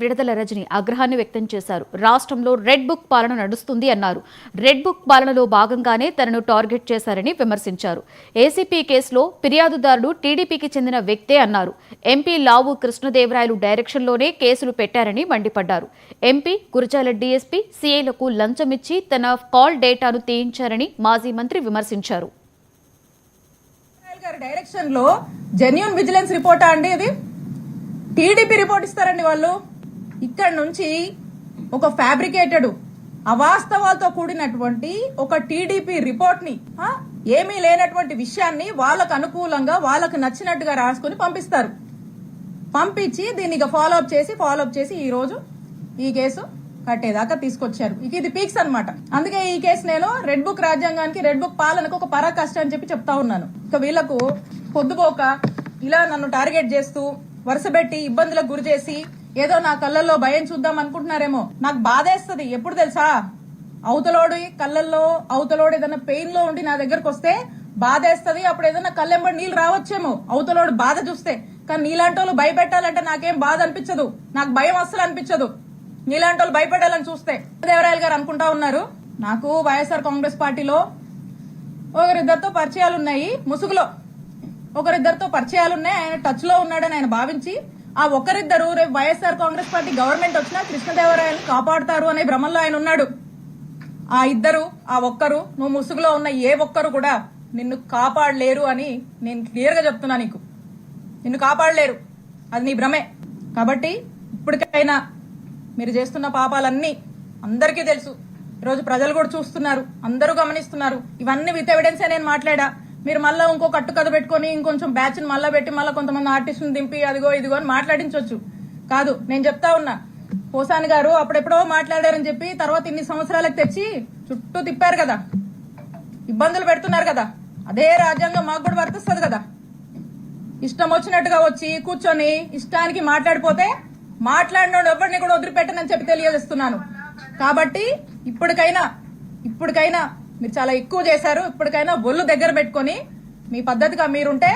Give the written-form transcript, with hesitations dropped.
విడుదల రజని ఆగ్రహాన్ని వ్యక్తం చేశారు. రాష్ట్రంలో రెడ్ బుక్ పాలన నడుస్తుంది అన్నారు. రెడ్ బుక్ పాలనలో భాగంగానే తనను టార్గెట్ చేశారని విమర్శించారు. ఏసీపీ కేసులో ఫిర్యాదుదారుడు టీడీపీకి చెందిన వ్యక్తే అన్నారు. ఎంపీ లావు కృష్ణదేవరాయలు డైరెక్షన్లోనే కేసులు పెట్టారని మండిపడ్డారు. ఎంపీ గురజాల డీఎస్పీ సీఐలకు లంచమిచ్చి తన కాల్ డేటాను తీయించారని మాజీ మంత్రి విమర్శించారు. డైరెక్షన్ లో జెన్యూన్ విజిలెన్స్ రిపోర్టా అండి? ఇది టీడీపీ రిపోర్ట్ ఇస్తారండి వాళ్ళు. ఇక్కడ నుంచి ఒక ఫ్యాబ్రికేటెడ్ అవాస్తవాలతో కూడినటువంటి ఒక టీడీపీ రిపోర్ట్ ని ఏమీ లేనటువంటి విషయాన్ని వాళ్ళకు అనుకూలంగా వాళ్ళకు నచ్చినట్టుగా రాసుకుని పంపిస్తారు. పంపించి దీన్ని ఫాలో అప్ చేసి ఈ రోజు ఈ కేసు కట్టేదాకా తీసుకొచ్చారు. ఇక ఇది పీక్స్ అన్నమాట. అందుకే ఈ కేసు నేను రెడ్ బుక్ రాజ్యాంగానికి, రెడ్ బుక్ పాలనకు ఒక పరాకాష్ట అని చెప్పి చెప్తా ఉన్నాను. ఇక వీళ్లకు పొద్దుపోక ఇలా నన్ను టార్గెట్ చేస్తూ వరుసపెట్టి ఇబ్బందులకు గురి చేసి ఏదో నా కళ్ళల్లో భయం చూద్దాం అనుకుంటున్నారేమో. నాకు బాధేస్తుంది. ఎప్పుడు తెలుసా? అవతలోడు కళ్ళల్లో అవతలోడు ఏదైనా పెయిన్ లో ఉండి నా దగ్గరకు వస్తే బాధేస్తుంది. అప్పుడు ఏదైనా కళ్ళెంబడి నీళ్ళు రావచ్చేమో అవతలోడు బాధ చూస్తే. కానీ నీలాంటి వాళ్ళు భయపెట్టాలంటే నాకేం బాధ అనిపించదు, నాకు భయం అస్సలు అనిపించదు. నీలాంటి వాళ్ళు భయపెట్టాలని చూస్తే. దేవరాయలు గారు అనుకుంటా ఉన్నారు నాకు వైఎస్ఆర్ కాంగ్రెస్ పార్టీలో ఒకరిద్దరితో పరిచయాలు ఉన్నాయి, ముసుగులో ఒకరిద్దరితో పరిచయాలున్నాయి, ఆయన టచ్ లో ఉన్నాడని ఆయన భావించి ఆ ఒకరిద్దరు రేపు వైఎస్ఆర్ కాంగ్రెస్ పార్టీ గవర్నమెంట్ వచ్చినా కృష్ణదేవరాయలను కాపాడుతారు అనే భ్రమంలో ఆయన ఉన్నాడు. ఆ ఇద్దరు, ఆ ఒక్కరు, నువ్వు ముసుగులో ఉన్న ఏ ఒక్కరు కూడా నిన్ను కాపాడలేరు అని నేను క్లియర్ గా చెప్తున్నా. నీకు నిన్ను కాపాడలేరు, అది నీ భ్రమే. కాబట్టి ఇప్పటికైనా మీరు చేస్తున్న పాపాలన్నీ అందరికీ తెలుసు. ఈరోజు ప్రజలు కూడా చూస్తున్నారు, అందరూ గమనిస్తున్నారు. ఇవన్నీ విత్ ఎవిడెన్సే నేను మాట్లాడా. మీరు మళ్ళీ ఇంకో కట్టు కథ పెట్టుకుని ఇంకొంచెం బ్యాచ్ ని మళ్ళీ పెట్టి మళ్ళీ కొంతమంది ఆర్టిస్టులను దింపి అదిగో ఇదిగో అని మాట్లాడించవచ్చు. కాదు, నేను చెప్తా ఉన్నా. పోసాని గారు అప్పుడెప్పుడో మాట్లాడారని చెప్పి తర్వాత ఇన్ని సంవత్సరాలకు తెచ్చి చుట్టూ తిప్పారు కదా, ఇబ్బందులు పెడుతున్నారు కదా. అదే రాజ్యాంగం మాకు కూడా వర్తిస్తుంది కదా. ఇష్టం వచ్చినట్టుగా వచ్చి కూర్చొని ఇష్టానికి మాట్లాడిపోతే మాట్లాడినోడు ఎవరిని కూడా వదిలిపెట్టనని చెప్పి తెలియజేస్తున్నాను. కాబట్టి ఇప్పటికైనా మీరు చాలా ఎక్కువ చేశారు. ఇప్పటికైనా ఒళ్ళు దగ్గర పెట్టుకుని మీ పద్ధతిగా మీరుంటే